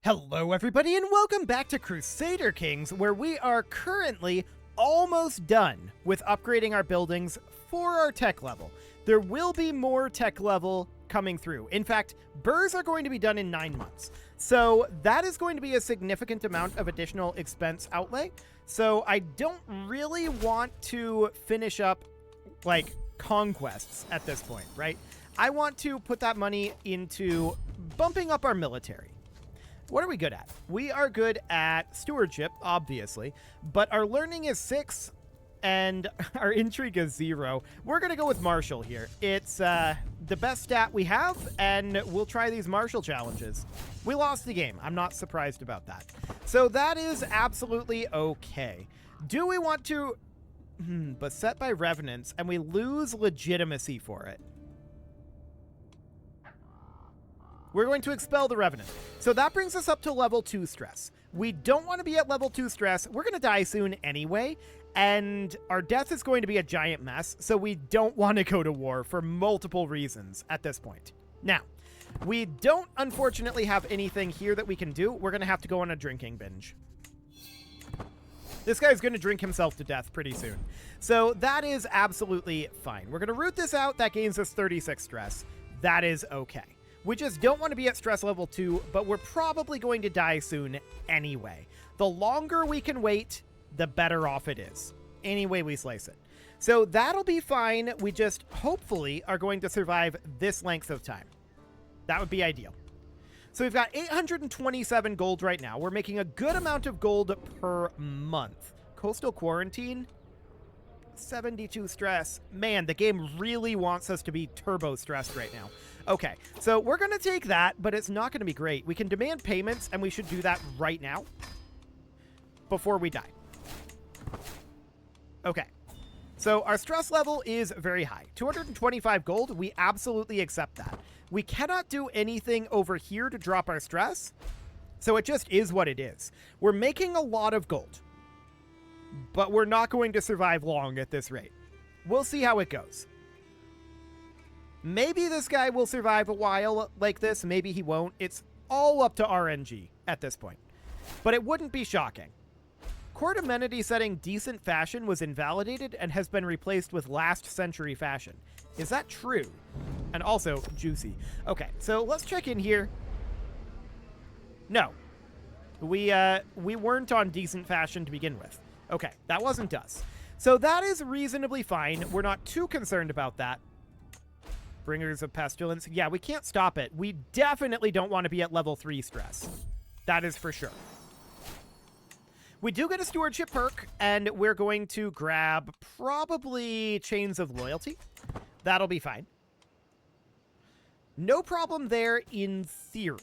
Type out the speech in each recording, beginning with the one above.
Hello everybody and welcome back to Crusader Kings, where we are currently almost done with upgrading our buildings for our tech level. There will be more tech level coming through. In fact, burrs are going to be done in 9 months. So that is going to be a significant amount of additional expense outlay. So I don't really want to finish up like conquests at this point, right? I want to put that money into bumping up our military. What are we good at? We are good at stewardship, obviously, but our learning is 6 and our intrigue is 0. We're going to go with martial here. It's the best stat we have, and we'll try these martial challenges. We lost the game. I'm not surprised about that. So that is absolutely okay. Do we want to... beset by revenants, and we lose legitimacy for it. We're going to expel the Revenant. So that brings us up to level 2 stress. We don't want to be at level 2 stress. We're going to die soon anyway, and our death is going to be a giant mess, so we don't want to go to war for multiple reasons at this point. Now, we don't unfortunately have anything here that we can do. We're going to have to go on a drinking binge. This guy's going to drink himself to death pretty soon. So that is absolutely fine. We're going to root this out. That gains us 36 stress. That is okay. We just don't want to be at stress level 2, but we're probably going to die soon anyway. The longer we can wait, the better off it is. Any way we slice it. So that'll be fine. We just hopefully are going to survive this length of time. That would be ideal. So we've got 827 gold right now. We're making a good amount of gold per month. Coastal quarantine, 72 stress. Man, the game really wants us to be turbo stressed right now. Okay, so we're going to take that, but it's not going to be great. We can demand payments, and we should do that right now before we die. Okay, so our stress level is very high. 225 gold, we absolutely accept that. We cannot do anything over here to drop our stress, so it just is what it is. We're making a lot of gold, but we're not going to survive long at this rate. We'll see how it goes. Maybe this guy will survive a while like this. Maybe he won't. It's all up to RNG at this point. But it wouldn't be shocking. Court amenity setting decent fashion was invalidated and has been replaced with last century fashion. Is that true? And also juicy. Okay, so let's check in here. No. We weren't on decent fashion to begin with. Okay, that wasn't us. So that is reasonably fine. We're not too concerned about that. Bringers of Pestilence. Yeah, we can't stop it. We definitely don't want to be at level 3 stress. That is for sure. We do get a stewardship perk, and we're going to grab probably Chains of Loyalty. That'll be fine. No problem there in theory.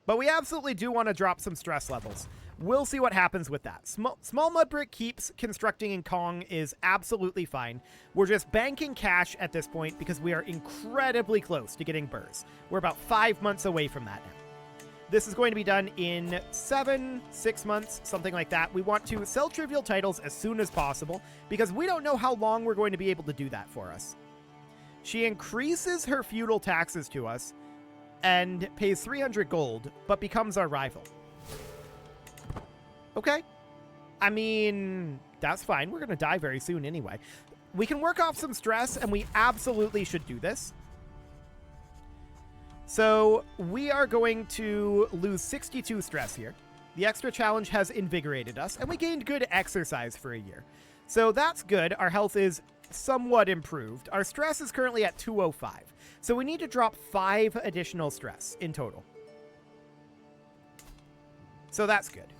But we absolutely do want to drop some stress levels. We'll see what happens with that. Small mud brick keeps constructing in Kong is absolutely fine. We're just banking cash at this point because we are incredibly close to getting burrs. We're about 5 months away from that now. This is going to be done in 6 months, something like that. We want to sell trivial titles as soon as possible because we don't know how long we're going to be able to do that for us. She increases her feudal taxes to us and pays 300 gold, but becomes our rival. Okay. I mean, that's fine. We're going to die very soon anyway. We can work off some stress, and we absolutely should do this. So we are going to lose 62 stress here. The extra challenge has invigorated us, and we gained good exercise for a year. So that's good. Our health is somewhat improved. Our stress is currently at 205. So we need to drop 5 additional stress in total. So that's good.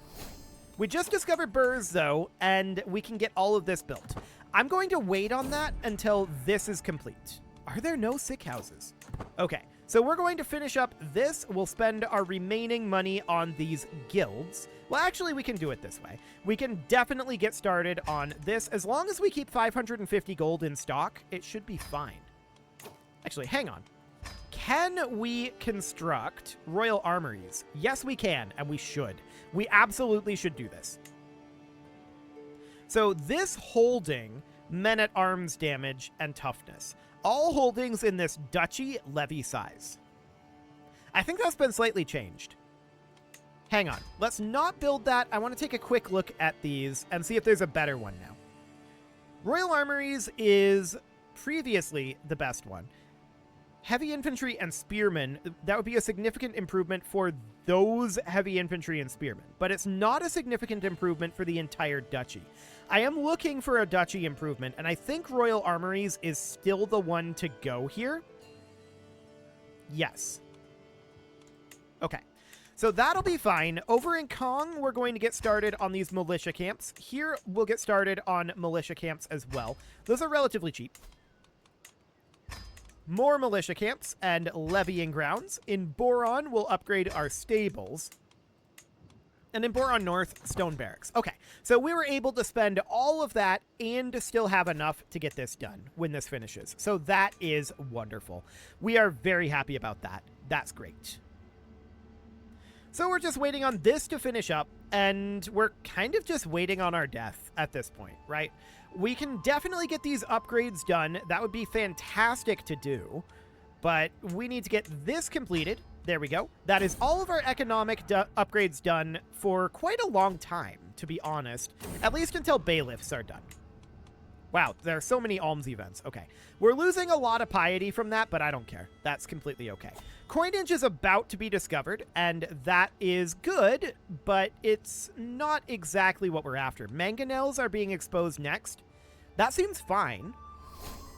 We just discovered burrs, though, and we can get all of this built. I'm going to wait on that until this is complete. Are there no sick houses? Okay, so we're going to finish up this. We'll spend our remaining money on these guilds. Well, actually, we can do it this way. We can definitely get started on this. As long as we keep 550 gold in stock, it should be fine. Actually, hang on. Can we construct royal armories? Yes, we can, and we should. We absolutely should do this. So this holding, men-at-arms damage and toughness. All holdings in this duchy levy size. I think that's been slightly changed. Hang on. Let's not build that. I want to take a quick look at these and see if there's a better one now. Royal Armories is previously the best one. Heavy infantry and spearmen, that would be a significant improvement for those heavy infantry and spearmen, but it's not a significant improvement for the entire duchy. I am looking for a duchy improvement, and I think Royal Armories is still the one to go here. Yes. Okay. So that'll be fine. Over in Kong, we're going to get started on these militia camps. Here, we'll get started on militia camps as well. Those are relatively cheap. More militia camps and levying grounds. In Boron, we'll upgrade our stables. And in Boron North, stone barracks. Okay, so we were able to spend all of that and still have enough to get this done when this finishes. So that is wonderful. We are very happy about that. That's great. So we're just waiting on this to finish up, and we're kind of just waiting on our death at this point, right? We can definitely get these upgrades done. That would be fantastic to do, but we need to get this completed. There we go. That is all of our economic upgrades done for quite a long time, to be honest, at least until bailiffs are done. Wow, there are so many alms events. Okay. We're losing a lot of piety from that, but I don't care. That's completely okay. Coinage is about to be discovered, and that is good, but it's not exactly what we're after. Mangonels are being exposed next. That seems fine.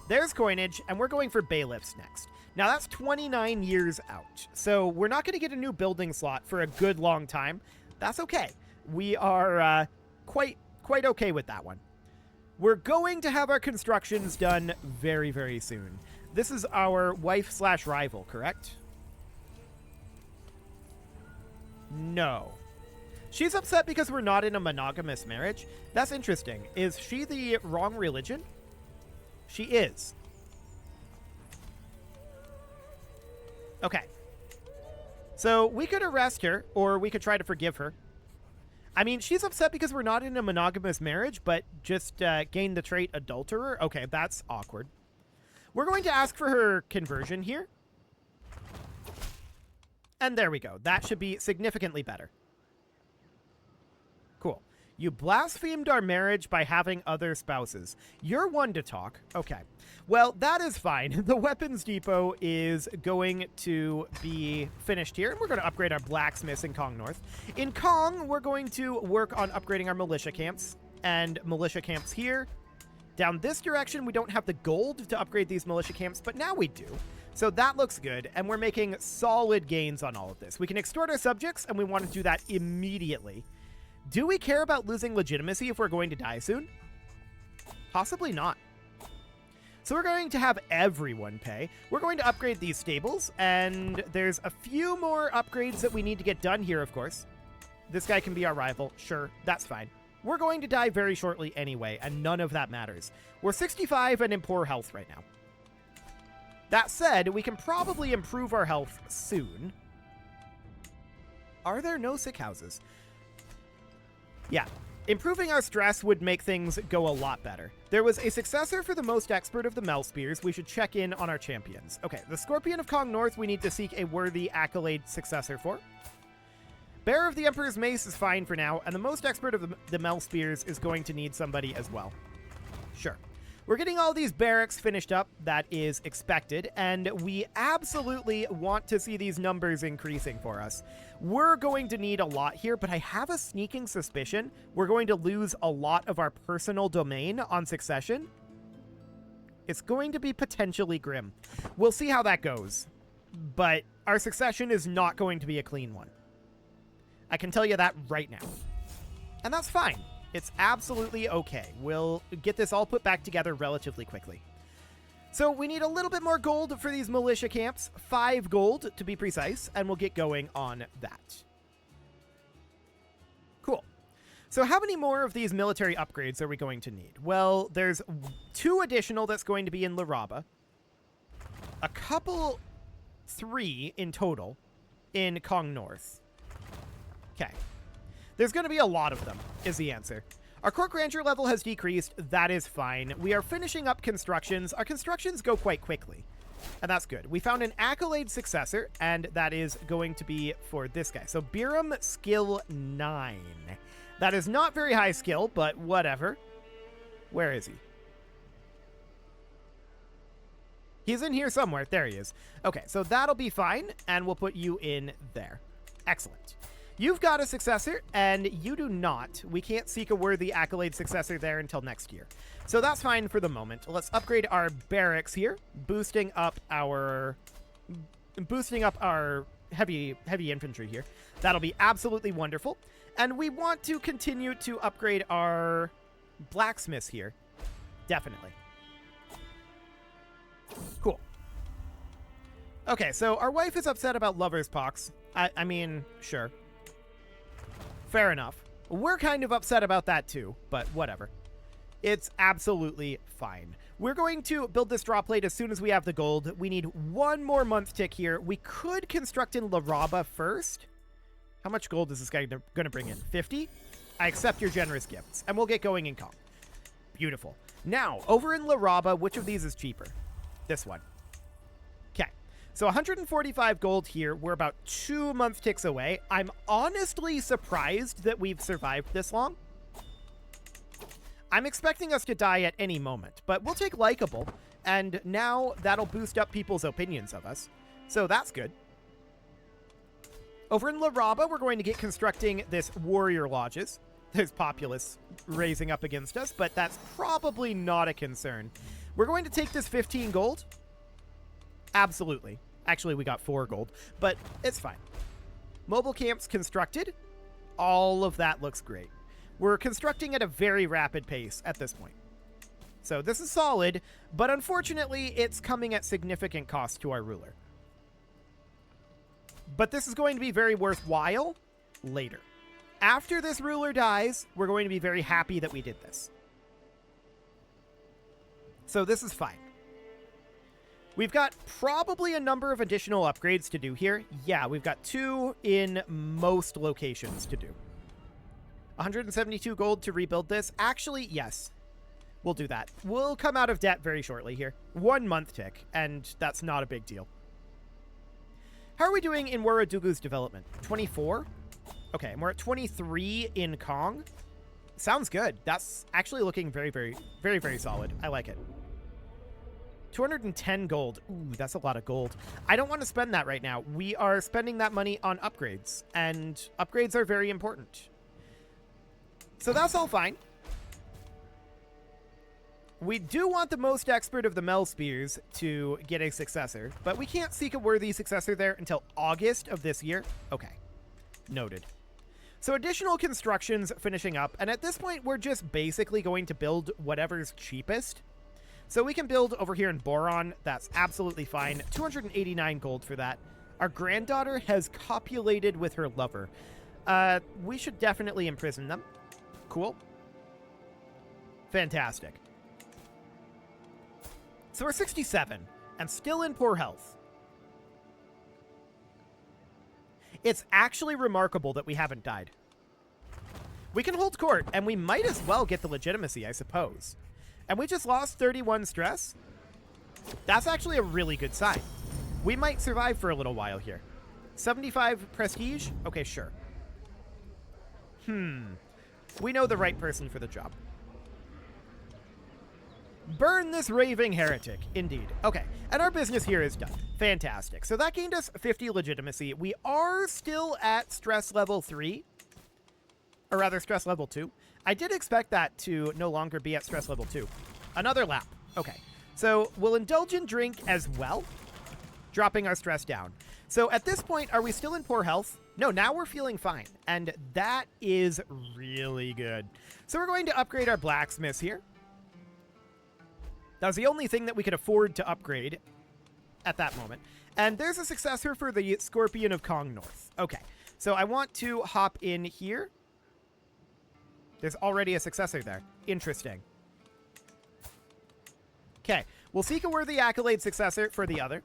There's coinage, and we're going for bailiffs next. Now, that's 29 years out, so we're not going to get a new building slot for a good long time. That's okay. We are quite okay with that one. We're going to have our constructions done very, very soon. This is our wife/rival, correct? No. She's upset because we're not in a monogamous marriage. That's interesting. Is she the wrong religion? She is. Okay. So we could arrest her, or we could try to forgive her. I mean, she's upset because we're not in a monogamous marriage, but just gained the trait adulterer. Okay, that's awkward. We're going to ask for her conversion here. And there we go. That should be significantly better. Cool. You blasphemed our marriage by having other spouses. You're one to talk. Okay. Well, that is fine. The weapons depot is going to be finished here, and we're going to upgrade our blacksmiths in Kong North. In Kong, we're going to work on upgrading our militia camps, and militia camps here. Down this direction, we don't have the gold to upgrade these militia camps, but now we do. So that looks good, and we're making solid gains on all of this. We can extort our subjects, and we want to do that immediately. Do we care about losing legitimacy if we're going to die soon? Possibly not. So we're going to have everyone pay. We're going to upgrade these stables, and there's a few more upgrades that we need to get done here, of course. This guy can be our rival. Sure, that's fine. We're going to die very shortly anyway, and none of that matters. We're 65 and in poor health right now. That said, we can probably improve our health soon. Are there no sick houses? Yeah. Improving our stress would make things go a lot better. There was a successor for the most expert of the Mel Spears. We should check in on our champions. Okay, the Scorpion of Kong North we need to seek a worthy accolade successor for. Bearer of the Emperor's Mace is fine for now, and the most expert of the Mel Spears is going to need somebody as well. Sure. We're getting all these barracks finished up. That is expected, and we absolutely want to see these numbers increasing for us. We're going to need a lot here, but I have a sneaking suspicion we're going to lose a lot of our personal domain on succession. It's going to be potentially grim. We'll see how that goes, but our succession is not going to be a clean one. I can tell you that right now. And that's fine. It's absolutely okay. We'll get this all put back together relatively quickly. So we need a little bit more gold for these militia camps. 5 gold to be precise, and we'll get going on that. Cool. So how many more of these military upgrades are we going to need? Well, there's 2 additional that's going to be in Laraba. A couple, 3 in total in Kong North. Okay. There's going to be a lot of them, is the answer. Our Court Grandeur level has decreased. That is fine. We are finishing up constructions. Our constructions go quite quickly. And that's good. We found an accolade successor, and that is going to be for this guy. So Biram skill 9. That is not very high skill, but whatever. Where is he? He's in here somewhere. There he is. Okay, so that'll be fine, and we'll put you in there. Excellent. You've got a successor, and you do not. We can't seek a worthy accolade successor there until next year. So that's fine for the moment. Let's upgrade our barracks here, boosting up our heavy infantry here. That'll be absolutely wonderful. And we want to continue to upgrade our blacksmiths here. Definitely. Cool. Okay, so our wife is upset about lover's pox. I mean, sure. Fair enough. We're kind of upset about that too, but whatever. It's absolutely fine. We're going to build this draw plate as soon as we have the gold. We need one more month tick here. We could construct in Laraba first. How much gold is this guy going to bring in? 50? I accept your generous gifts, and we'll get going in Kong. Beautiful. Now, over in Laraba, which of these is cheaper? This one. Okay. So 145 gold here. We're about 2 month ticks away. I'm honestly surprised that we've survived this long. I'm expecting us to die at any moment, but we'll take likable, and now that'll boost up people's opinions of us. So that's good. Over in Laraba, we're going to get constructing this warrior lodges. There's populace raising up against us, but that's probably not a concern. We're going to take this 15 gold. Absolutely. Actually, we got 4 gold, but it's fine. Mobile camps constructed. All of that looks great. We're constructing at a very rapid pace at this point. So this is solid, but unfortunately, it's coming at significant cost to our ruler. But this is going to be very worthwhile later. After this ruler dies, we're going to be very happy that we did this. So this is fine. We've got probably a number of additional upgrades to do here. Yeah, we've got 2 in most locations to do. 172 gold to rebuild this. Actually, yes. We'll do that. We'll come out of debt very shortly here. 1 month tick, and that's not a big deal. How are we doing in Waradugu's development? 24? Okay, and we're at 23 in Kong. Sounds good. That's actually looking very, very, very, very solid. I like it. 210 gold. Ooh, that's a lot of gold. I don't want to spend that right now. We are spending that money on upgrades, and upgrades are very important. So that's all fine. We do want the most expert of the Mel Spears to get a successor, but we can't seek a worthy successor there until August of this year. Okay. Noted. So additional constructions finishing up, and at this point, we're just basically going to build whatever's cheapest. So we can build over here in Boron. That's absolutely fine. 289 gold for that. Our granddaughter has copulated with her lover. We should definitely imprison them. Cool. Fantastic. So we're 67 and still in poor health. It's actually remarkable that we haven't died. We can hold court, and we might as well get the legitimacy, I suppose. And we just lost 31 stress. That's actually a really good sign. We might survive for a little while here. 75 prestige? Okay, sure. We know the right person for the job. Burn this raving heretic. Indeed. Okay, and our business here is done. Fantastic. So that gained us 50 legitimacy. We are still at stress level 3. Or rather, stress level 2. I did expect that to no longer be at stress level 2. Another lap. Okay, so we'll indulge in drink as well, dropping our stress down. So at this point, are we still in poor health? No, now we're feeling fine, and that is really good. So we're going to upgrade our blacksmiths here. That was the only thing that we could afford to upgrade at that moment. And there's a successor for the Scorpion of Kong North. Okay, so I want to hop in here. There's already a successor there. Interesting. Okay, we'll seek a worthy accolade successor for the other.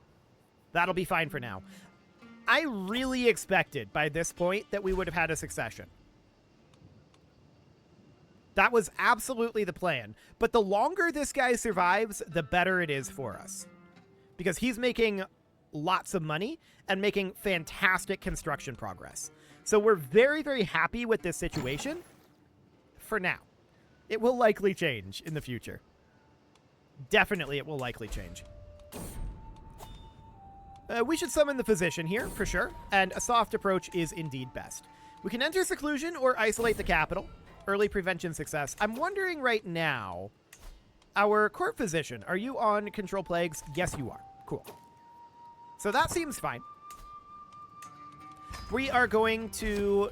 That'll be fine for now. I really expected by this point that we would have had a succession. That was absolutely the plan. But the longer this guy survives, the better it is for us. because he's making lots of money and making fantastic construction progress. So we're very, very happy with this situation for now. It will likely change in the future. Definitely it will likely change. We should summon the physician here, for sure, and a soft approach is indeed best. We can enter seclusion or isolate the capital. Early prevention success. I'm wondering right now, our court physician, are you on control plagues? Yes, you are. Cool. So that seems fine. We are going to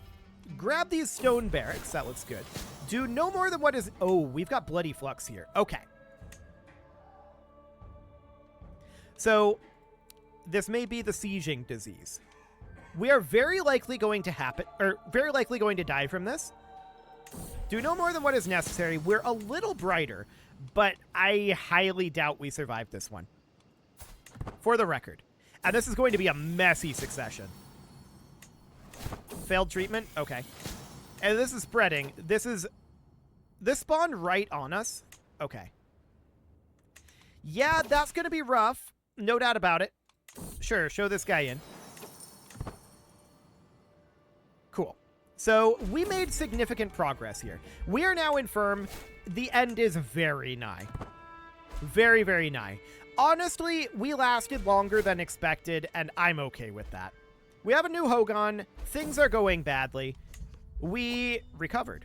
grab these stone barracks. That looks good. Do no more than what is... Oh, we've got bloody flux here. Okay. So this may be the sieging disease. We are very likely going to happen, or very likely going to die from this. Do no more than what is necessary. We're a little brighter, but I highly doubt we survive this one. For the record. And this is going to be a messy succession. Failed treatment? Okay. And this is spreading. This spawned right on us. Okay. Yeah, that's going to be rough. No doubt about it. Sure, show this guy in. Cool. So we made significant progress here. We are now infirm. The end is very nigh. Very, very nigh. Honestly, we lasted longer than expected, and I'm okay with that. We have a new Hogan. Things are going badly. We recovered.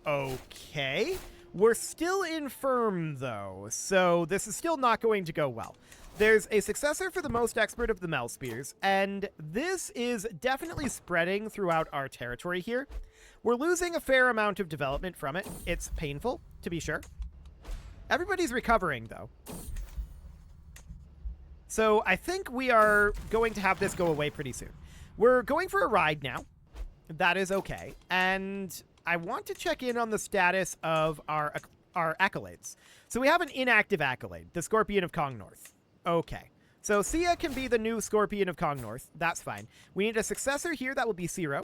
Okay. We're still infirm, though, so this is still not going to go well. There's a successor for the most expert of the Mel Spears, and this is definitely spreading throughout our territory here. We're losing a fair amount of development from it. It's painful, to be sure. Everybody's recovering, though. So I think we are going to have this go away pretty soon. We're going for a ride now. That is okay. And I want to check in on the status of our accolades. So we have an inactive accolade, the Scorpion of Kong North. Okay. So Sia can be the new Scorpion of Kong North. That's fine. We need a successor here. That will be Zero.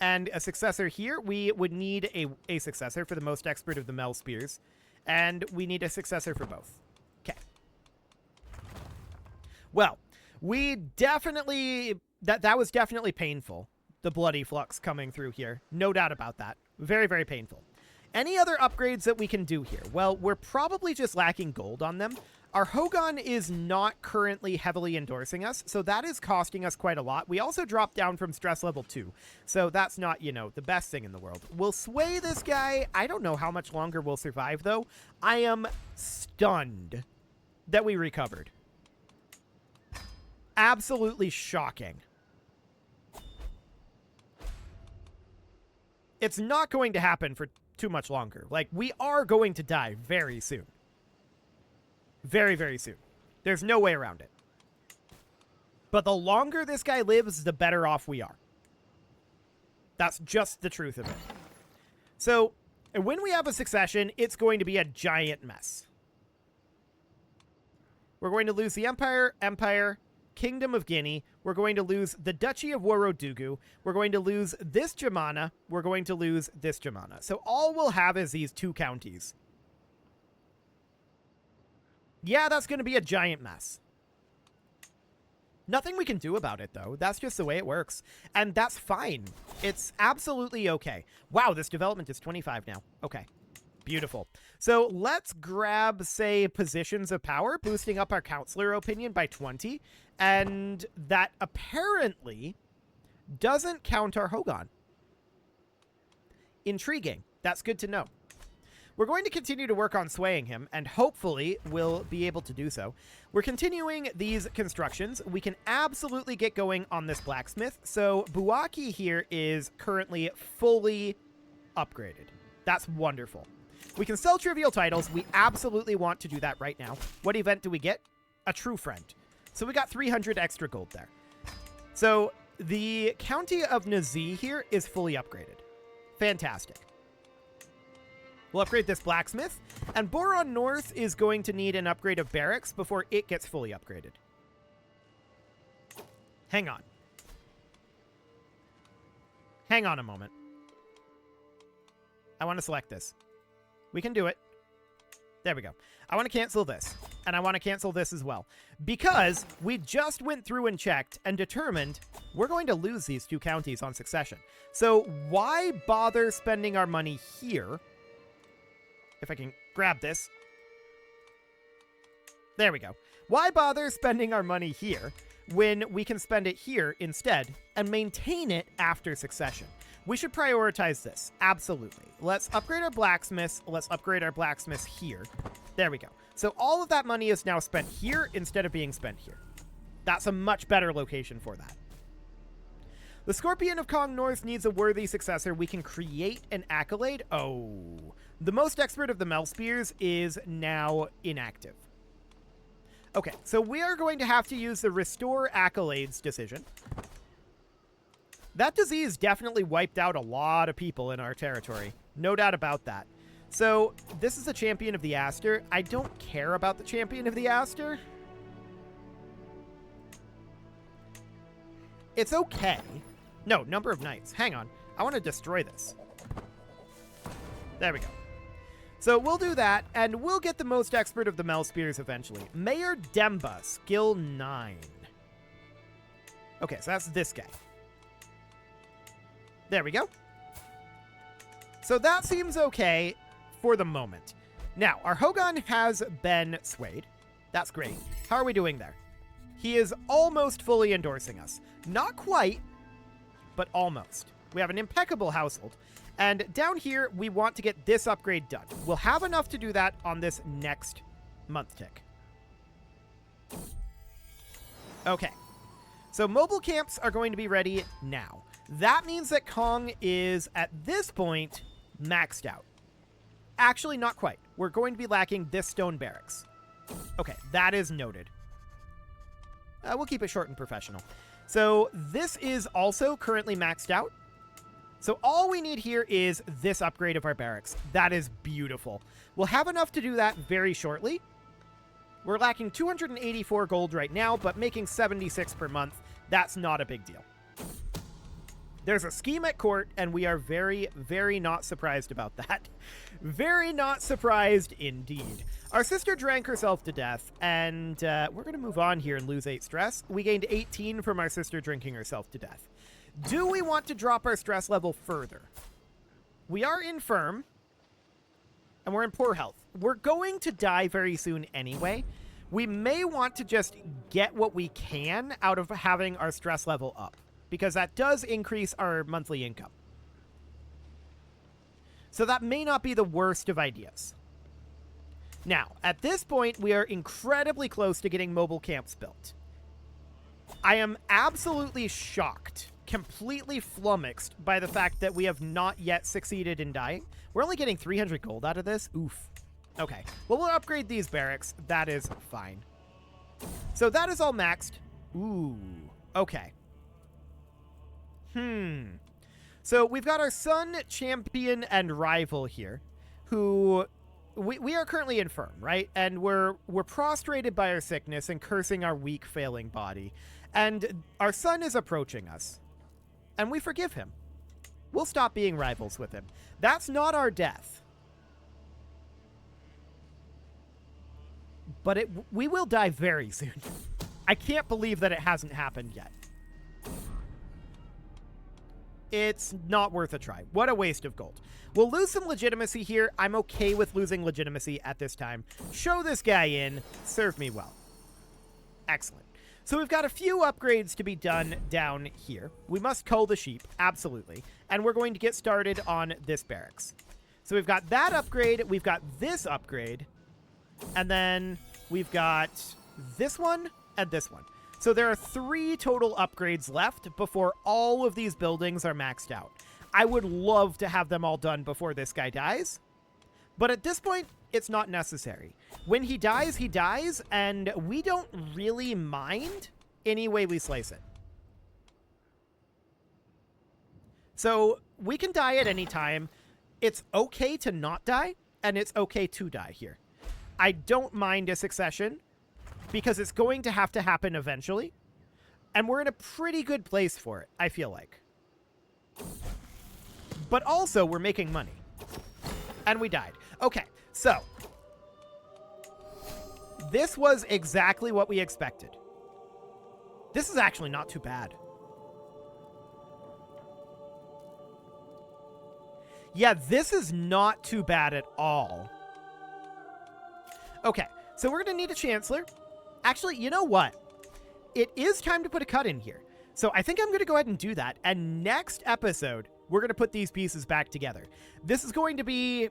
And a successor here. We would need a successor for the most expert of the Mel Spears. And we need a successor for both. Okay. Well, we definitely... That was definitely painful. The bloody flux coming through here. No doubt about that. Very, very painful. Any other upgrades that we can do here? Well, we're probably just lacking gold on them. Our Hogan is not currently heavily endorsing us, so that is costing us quite a lot. We also dropped down from stress level 2, so that's not, you know, the best thing in the world. We'll sway this guy. I don't know how much longer we'll survive, though. I am stunned that we recovered. Absolutely shocking. It's not going to happen for too much longer. Like, we are going to die very soon. Very, very soon. There's no way around it. But the longer this guy lives, the better off we are. That's just the truth of it. So, when we have a succession, it's going to be a giant mess. We're going to lose the Empire, Kingdom of Guinea. We're going to lose the Duchy of Worodugu. We're going to lose this Jamana. We're going to lose this Jamana. So all we'll have is these 2 counties. Yeah, that's going to be a giant mess. Nothing we can do about it, though. That's just the way it works. And that's fine. It's absolutely okay. Wow, this development is 25 now. Okay. Beautiful. So let's grab, say, positions of power, boosting up our counselor opinion by 20. And that apparently doesn't count our Hogan. Intriguing. That's good to know. We're going to continue to work on swaying him, and hopefully we'll be able to do so. We're continuing these constructions. We can absolutely get going on this blacksmith. So Buaki here is currently fully upgraded. That's wonderful. We can sell trivial titles. We absolutely want to do that right now. What event do we get? A true friend. So we got 300 extra gold there. So the county of Nazi here is fully upgraded. Fantastic. We'll upgrade this blacksmith, and Boron North is going to need an upgrade of barracks before it gets fully upgraded. Hang on. Hang on a moment. I want to select this. We can do it. There we go. I want to cancel this, and I want to cancel this as well, because we just went through and checked and determined we're going to lose these 2 counties on succession. So why bother spending our money here? If I can grab this. There we go. Why bother spending our money here when we can spend it here instead and maintain it after succession? We should prioritize this. Absolutely. Let's upgrade our blacksmiths. Let's upgrade our blacksmiths here. There we go. So all of that money is now spent here instead of being spent here. That's a much better location for that. The Scorpion of Kong North needs a worthy successor. We can create an accolade. Oh. The most expert of the Mel Spears is now inactive. Okay, so we are going to have to use the Restore Accolades decision. That disease definitely wiped out a lot of people in our territory. No doubt about that. So, this is the Champion of the Aster. I don't care about the Champion of the Aster. It's okay. No, number of knights. Hang on. I want to destroy this. There we go. So we'll do that, and we'll get the most expert of the Mel Spears eventually. Mayor Demba, skill 9. Okay, so that's this guy. There we go. So that seems okay for the moment. Now, our Hogan has been swayed. That's great. How are we doing there? He is almost fully endorsing us. Not quite, but almost. We have an impeccable household. And down here, we want to get this upgrade done. We'll have enough to do that on this next month tick. Okay. So mobile camps are going to be ready now. That means that Kong is, at this point, maxed out. Actually, not quite. We're going to be lacking this stone barracks. Okay, that is noted. We'll keep it short and professional. So this is also currently maxed out. So all we need here is this upgrade of our barracks. That is beautiful. We'll have enough to do that very shortly. We're lacking 284 gold right now, but making 76 per month, that's not a big deal. There's a scheme at court, and we are very, very not surprised about that. Very not surprised indeed. Our sister drank herself to death, and we're going to move on here and lose 8 stress. We gained 18 from our sister drinking herself to death. Do we want to drop our stress level further? We are infirm, and we're in poor health. We're going to die very soon anyway. We may want to just get what we can out of having our stress level up, because that does increase our monthly income. So that may not be the worst of ideas. Now, at this point, we are incredibly close to getting mobile camps built. I am absolutely shocked, completely flummoxed by the fact that we have not yet succeeded in dying. We're only getting 300 gold out of this. Oof. Okay. Well, we'll upgrade these barracks. That is fine. So that is all maxed. Ooh. Okay. So we've got our son, champion, and rival here, who we are currently infirm, right? And we're prostrated by our sickness and cursing our weak, failing body. And our son is approaching us. And we forgive him. We'll stop being rivals with him. That's not our death. But we will die very soon. I can't believe that it hasn't happened yet. It's not worth a try. What a waste of gold. We'll lose some legitimacy here. I'm okay with losing legitimacy at this time. Show this guy in. Serve me well. Excellent. So we've got a few upgrades to be done down here. We must cull the sheep, absolutely. And we're going to get started on this barracks. So we've got that upgrade, we've got this upgrade, and then we've got this one and this one. So there are 3 total upgrades left before all of these buildings are maxed out. I would love to have them all done before this guy dies, but at this point, it's not necessary. When he dies, and we don't really mind any way we slice it. So we can die at any time. It's okay to not die, and it's okay to die here. I don't mind a succession, because it's going to have to happen eventually, and we're in a pretty good place for it, I feel like. But also, we're making money. And we died. Okay, so This was exactly what we expected. This is actually not too bad. Yeah, this is not too bad at all. Okay, so we're going to need a Chancellor. Actually, you know what? It is time to put a cut in here. So I think I'm going to go ahead and do that. And next episode, we're going to put these pieces back together. This is going to be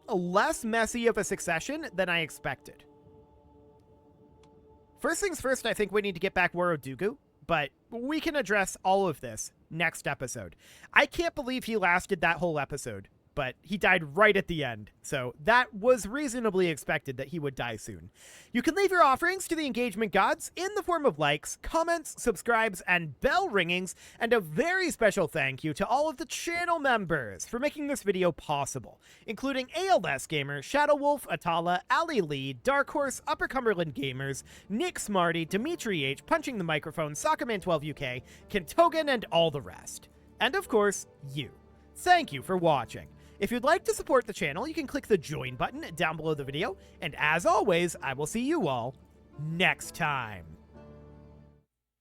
less messy of a succession than I expected. First things first, I think we need to get back Warodugu, but we can address all of this next episode. I can't believe he lasted that whole episode, but he died right at the end, so that was reasonably expected that he would die soon. You can leave your offerings to the engagement gods in the form of likes, comments, subscribes, and bell ringings, and a very special thank you to all of the channel members for making this video possible, including ALS Gamer, Shadow Wolf, Atala, Ali Lee, Dark Horse, Upper Cumberland Gamers, Nick Smarty, Dimitri H, Punching the Microphone, Soccerman12UK, Kentogan, and all the rest. And of course, you. Thank you for watching. If you'd like to support the channel, you can click the join button down below the video, and as always, I will see you all next time.